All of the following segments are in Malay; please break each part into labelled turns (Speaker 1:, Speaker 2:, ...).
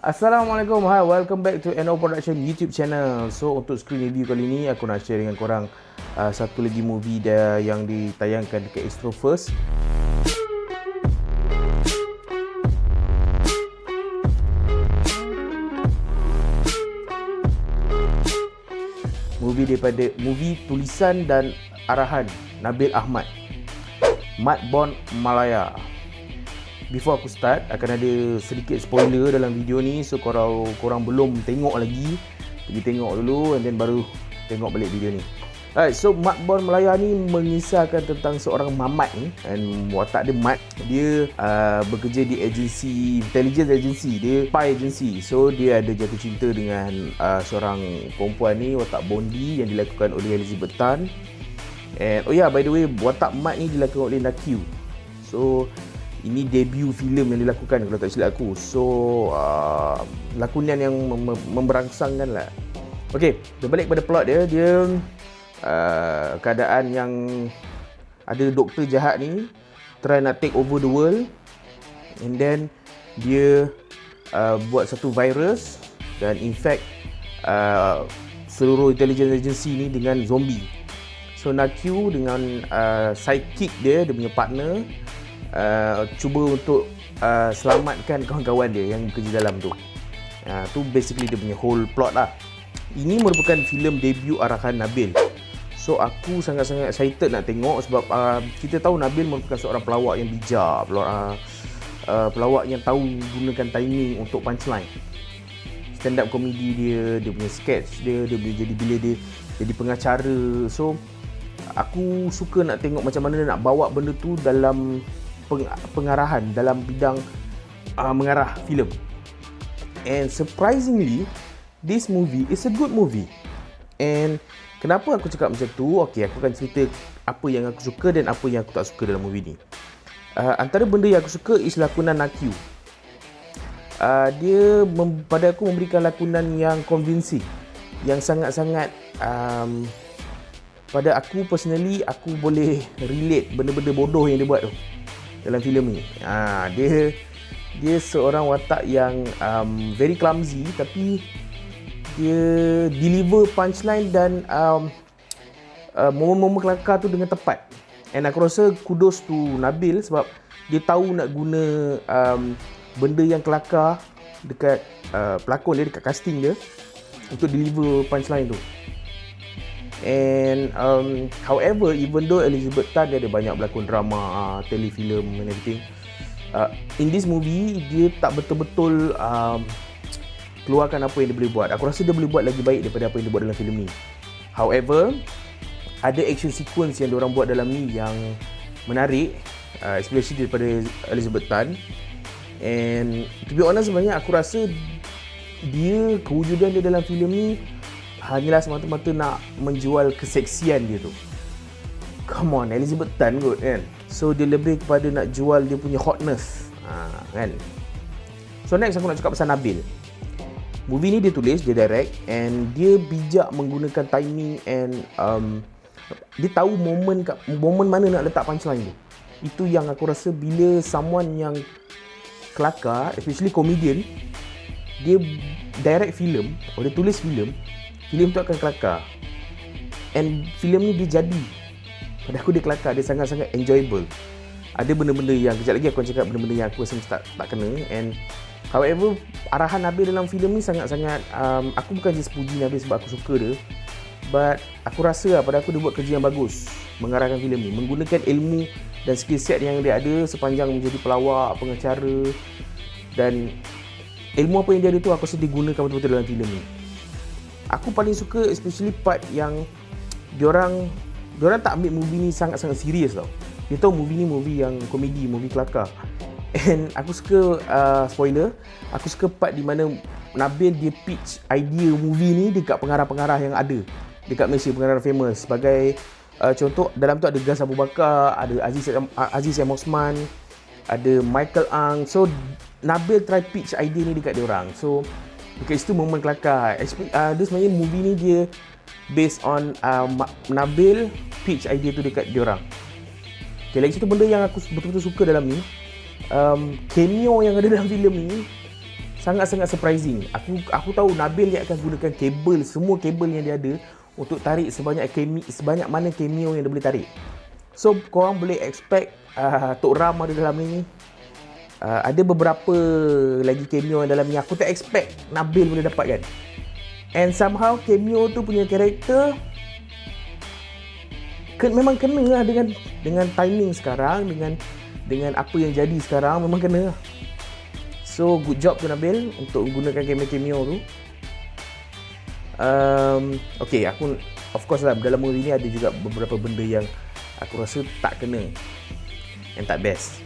Speaker 1: Assalamualaikum, hi, welcome back to NO Production YouTube channel. So untuk screen review kali ni aku nak share dengan korang satu lagi movie dia yang ditayangkan dekat Astro First. Movie tulisan dan arahan Nabil Ahmad, Madbon Malaya. Before aku start, akan ada sedikit spoiler dalam video ni. So korang belum tengok lagi, pergi tengok dulu and then baru tengok balik video ni. Alright, so Madbon Malaya ni mengisahkan tentang seorang mamat ni, and watak dia Mat. Dia bekerja di agensi, intelligence agency, dia spy agency. So dia ada jatuh cinta dengan seorang perempuan ni, watak Bondi, yang dilakukan oleh Elizabeth Tan. And oh yeah, by the way, watak Mat ni dilakukan oleh Nakyu. So ini debut filem yang dilakukan kalau tak silap aku. So lakonan yang memberangsangkan lah. Okay, berbalik pada plot dia. Dia keadaan yang ada doktor jahat ni try nak take over the world, and then dia buat satu virus dan infect seluruh intelligence agency ni dengan zombie. So Nakyu dengan sidekick dia punya partner cuba untuk selamatkan kawan-kawan dia yang bekerja dalam tu. Tu basically dia punya whole plot lah. Ini merupakan filem debut arahan Nabil. So aku sangat-sangat excited nak tengok sebab kita tahu Nabil merupakan seorang pelawak yang bijak, pelawak yang tahu gunakan timing untuk punchline. Stand up komedi dia punya sketch dia boleh jadi bila dia jadi pengacara. So aku suka nak tengok macam mana dia nak bawa benda tu dalam pengarahan, dalam bidang mengarah filem. And surprisingly, this movie is a good movie. And kenapa aku cakap macam tu? Okay, aku akan cerita apa yang aku suka dan apa yang aku tak suka dalam movie ni. Antara benda yang aku suka is lakonan Nakyu. Dia pada aku memberikan lakonan yang convincing, yang sangat-sangat pada aku personally, aku boleh relate benda-benda bodoh yang dia buat tu dalam filem ni. Dia seorang watak yang very clumsy, tapi dia deliver punchline dan momen-momen kelakar tu dengan tepat. And aku rasa kudos to Nabil sebab dia tahu nak guna benda yang kelakar dekat pelakon dia, dekat casting dia, untuk deliver punchline tu. And however, even though Elizabeth Tan dia ada banyak berlakon drama, telefilm and everything, in this movie dia tak betul-betul keluarkan apa yang dia boleh buat. Aku rasa dia boleh buat lagi baik daripada apa yang dia buat dalam filem ni. However, ada action sequence yang diorang buat dalam ni yang menarik, especially daripada Elizabeth Tan. And to be honest, sebenarnya aku rasa kewujudan dia dalam filem ni hanyalah semata-mata nak menjual keseksian dia tu. Come on, Elizabeth Tan kot kan. So dia lebih kepada nak jual dia punya hotness, kan. So next aku nak cakap pasal Nabil. Movie ni dia tulis, dia direct, and dia bijak menggunakan timing and dia tahu momen mana nak letak punchline tu. Itu yang aku rasa bila someone yang kelakar, especially comedian, dia direct filem, dia tulis filem tu akan kelakar. And filem ni dia jadi, pada aku dia kelakar, dia sangat-sangat enjoyable. Ada benda-benda yang, kejap lagi aku akan cakap benda-benda yang aku rasa tak kena. And however, arahan Nabil dalam filem ni sangat-sangat, aku bukan just puji Nabil sebab aku suka dia, but aku rasa pada aku dia buat kerja yang bagus mengarahkan filem ni, menggunakan ilmu dan skill set yang dia ada sepanjang menjadi pelawak, pengacara, dan ilmu apa yang dia ada tu aku rasa digunakan betul-betul dalam filem ni. Aku paling suka especially part yang diorang tak ambil movie ni sangat-sangat serius tau. Dia tahu movie ni movie yang komedi, movie kelakar. And aku suka, spoiler, aku suka part di mana Nabil dia pitch idea movie ni dekat pengarah-pengarah yang ada dekat Malaysia, pengarah famous. Sebagai contoh, dalam tu ada Gas Abu Bakar, ada Aziz M. Osman, ada Michael Ang. So Nabil try pitch idea ni dekat diorang. So dekat situ momen kelakar. Dia sebenarnya movie ni dia based on Nabil pitch idea tu dekat diorang. Okay, lagi satu benda yang aku betul-betul suka dalam ni, cameo yang ada dalam filem ni sangat-sangat surprising. Aku tahu Nabil dia akan gunakan kabel, semua kabel yang dia ada untuk tarik sebanyak mana cameo yang dia boleh tarik. So korang boleh expect Tok Ram ada dalam ni. Ada beberapa lagi cameo yang dalam ni aku tak expect Nabil boleh dapatkan. And somehow cameo tu punya karakter memang kena lah dengan timing sekarang, dengan apa yang jadi sekarang, memang kena lah. So good job tu Nabil untuk menggunakan cameo tu. Okay, aku of course lah dalam movie ni ada juga beberapa benda yang aku rasa tak kena, yang tak best.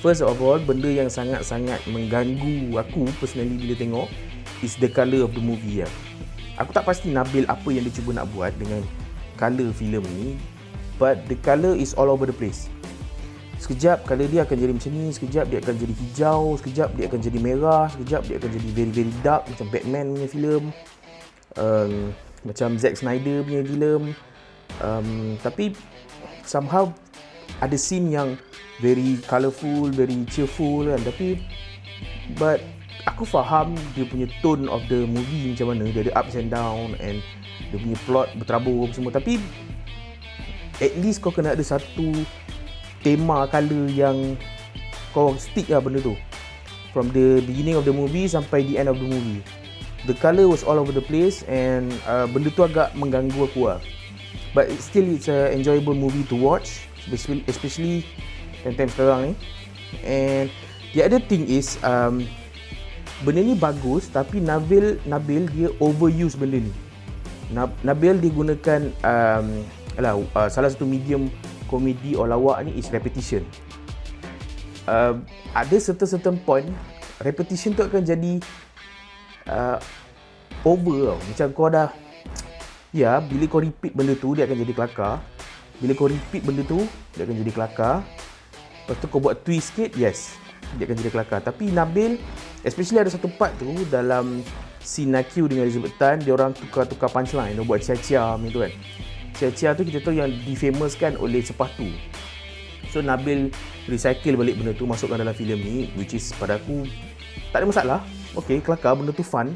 Speaker 1: First of all, benda yang sangat-sangat mengganggu aku personally bila tengok is the colour of the movie lah. Aku tak pasti Nabil apa yang dia cuba nak buat dengan colour filem ni, but the colour is all over the place. Sekejap colour dia akan jadi macam ni, sekejap dia akan jadi hijau, sekejap dia akan jadi merah, sekejap dia akan jadi very very dark macam Batman punya filem, macam Zack Snyder punya filem. Tapi somehow ada scene yang very colourful, very cheerful kan, but aku faham dia punya tone of the movie macam mana, dia ada ups and down and dia punya plot berterabur semua, tapi at least kau kena ada satu tema colour yang kau stick lah benda tu from the beginning of the movie sampai the end of the movie. The colour was all over the place and benda tu agak mengganggu aku lah, but it's a enjoyable movie to watch, especially time sekarang ni. And the other thing is benda ni bagus, tapi Nabil dia overuse benda ni. Nabil dia gunakan salah satu medium komedi or lawak ni is repetition. Ada certain point repetition tu akan jadi over tau. Macam kau dah, ya, bila kau repeat benda tu dia akan jadi kelakar. Bila kau repeat benda tu dia akan jadi kelakar. Lepas tu kau buat twist sikit, yes, dia akan jadi kelakar. Tapi Nabil, especially ada satu part tu dalam scene Nakyu dengan Elizabeth Tan, dia orang tukar-tukar punchline, dia buat cia-cia macam tu kan. Cia-cia tu kita tahu yang difamouskan oleh sepatu. So Nabil recycle balik benda tu, masukkan dalam filem ni, which is pada aku tak ada masalah. Okay, kelakar, benda tu fun.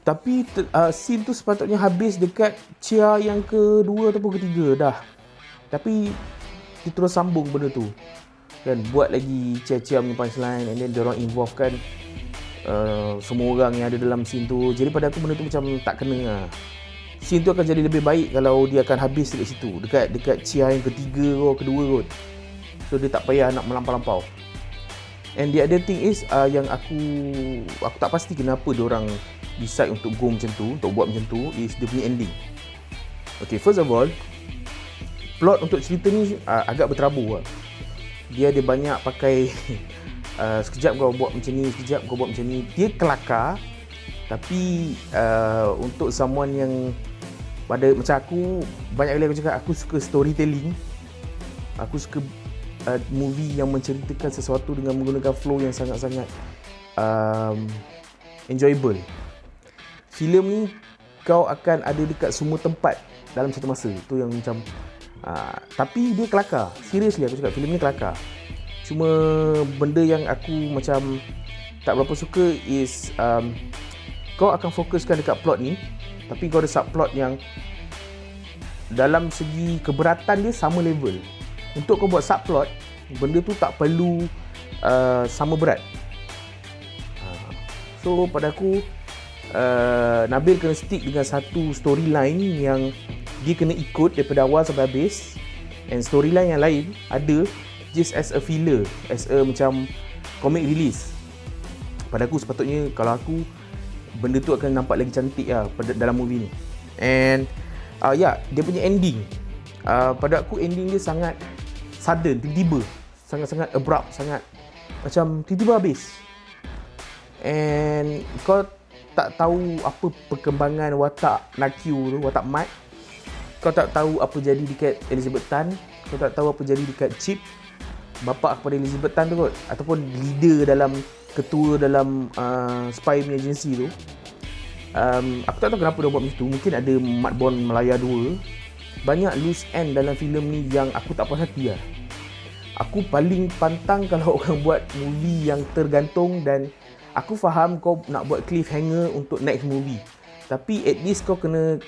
Speaker 1: Tapi scene tu sepatutnya habis dekat cia yang kedua ataupun ketiga dah. Tapi dia terus sambung benda tu kan, buat lagi cia-cia punya punchline, and then diorang involvekan semua orang yang ada dalam scene tu. Jadi pada aku benda tu macam tak kena lah. Scene tu akan jadi lebih baik kalau dia akan habis dekat situ, dekat cia yang ketiga ke kedua kot. So dia tak payah nak melampau-lampau. And the other thing is yang aku tak pasti kenapa diorang decide untuk go macam tu, untuk buat macam tu, is dia punya ending. Okay, first of all, plot untuk cerita ni agak berterabur lah. Dia ada banyak pakai sekejap kau buat macam ni, sekejap kau buat macam ni. Dia kelakar, tapi untuk someone yang macam aku, banyak kali aku cakap aku suka storytelling. Aku suka movie yang menceritakan sesuatu dengan menggunakan flow yang sangat-sangat enjoyable. Filem ni kau akan ada dekat semua tempat dalam satu masa. Tu yang macam tapi dia kelakar. Seriously aku cakap filem ni kelakar. Cuma benda yang aku macam tak berapa suka is kau akan fokuskan dekat plot ni, tapi kau ada subplot yang dalam segi keberatan dia sama level. Untuk kau buat subplot, benda tu tak perlu sama berat. So pada aku Nabil kena stick dengan satu storyline yang dia kena ikut daripada awal sampai habis, and storyline yang lain ada just as a filler, as a macam comic release. Pada aku sepatutnya, kalau aku, benda tu akan nampak lagi cantik lah dalam movie ni. And dia punya ending, pada aku ending dia sangat sudden, tiba-tiba, sangat-sangat abrupt, sangat macam tiba-tiba habis. And kau tak tahu apa perkembangan watak Nakyu tu, watak Mat. Kau tak tahu apa jadi dekat Elizabeth Tan. Kau tak tahu apa jadi dekat Chip, bapa kepada Elizabeth Tan tu kot, ataupun leader dalam, ketua dalam spy punya agensi tu. Aku tak tahu kenapa dia buat macam tu. Mungkin ada Mat Bond Melaya 2. Banyak loose end dalam filem ni yang aku tak puas hati lah. Aku paling pantang kalau orang buat movie yang tergantung dan Aku faham kau nak buat cliffhanger untuk next movie, tapi at least kau kena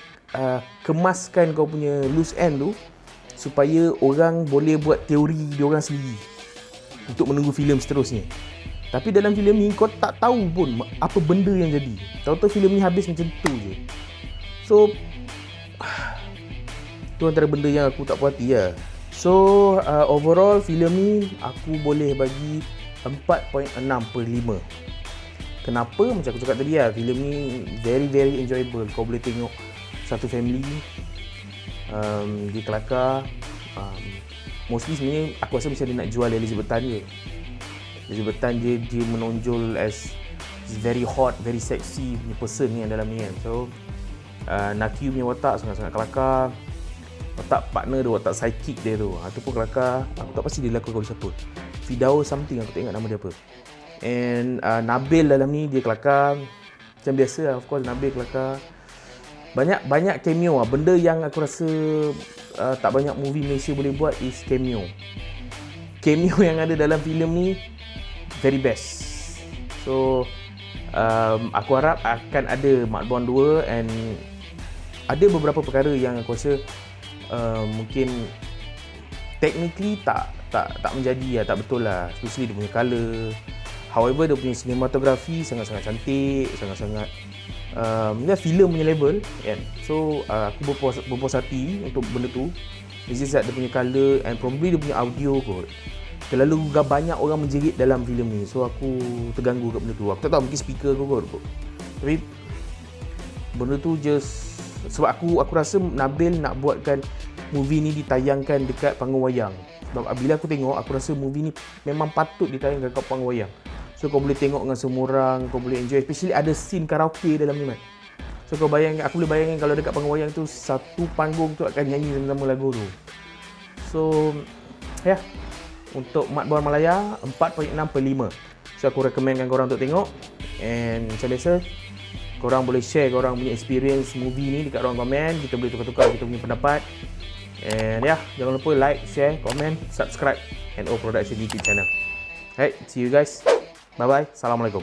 Speaker 1: kemaskan kau punya loose end tu supaya orang boleh buat teori diorang sendiri untuk menunggu filem seterusnya. Tapi dalam filem ni kau tak tahu pun apa benda yang jadi. Tahu-tahu filem ni habis macam tu je. So tu antara benda yang aku tak puas hati lah. So overall filem ni aku boleh bagi 4.6/5. Kenapa? Macam aku cakap tadi lah, filem ni very enjoyable. Kau boleh tengok satu family, dia kelakar. Mostly sebenarnya aku rasa macam dia nak jual Elizabeth Tan je. Elizabeth Tan dia menonjol as very hot, very sexy punya person ni yang dalam ni kan. So Nakyu punya watak sangat-sangat kelakar. Watak partner dia, watak sidekick dia tu, tu pun kelakar. Aku tak pasti dia lakon oleh siapa, Fidao something, aku tak ingat nama dia apa. And Nabil dalam ni dia kelakar. Macam biasa lah, of course Nabil kelakar. Banyak cameo lah. Benda yang aku rasa tak banyak movie Malaysia boleh buat is cameo. Cameo yang ada dalam filem ni very best. So aku harap akan ada Mat Bond 2, and ada beberapa perkara yang aku rasa mungkin technically tak menjadi lah, tak betul lah. Especially dia punya colour. However, dia punya cinematography sangat-sangat cantik, sangat-sangat dia filem punya level kan. So aku berpuas hati untuk benda tu. It's just that dia punya colour and probably dia punya audio kot. Terlalu banyak orang menjerit dalam filem ni. So aku terganggu kat benda tu. Aku tak tahu, mungkin speaker kot. Tapi benda tu just sebab aku rasa Nabil nak buatkan movie ni ditayangkan dekat panggung wayang. Sebab bila aku tengok, aku rasa movie ni memang patut ditayangkan kat panggung wayang. So kau boleh tengok dengan semua orang, kau boleh enjoy. Especially ada scene karaoke dalam ni, man. So kau bayangkan, aku boleh bayangkan kalau dekat panggung wayang tu, satu panggung tu akan nyanyi sama-sama lagu tu. So ya, untuk Mat Bond Malaya 4.6/5. So aku recommendkan korang untuk tengok. And macam biasa, korang boleh share korang punya experience movie ni dekat ruang komen. Kita boleh tukar-tukar kita punya pendapat. And ya, jangan lupa like, share, komen, subscribe NO Production YouTube channel. Alright, see you guys. Bye bye. Assalamualaikum.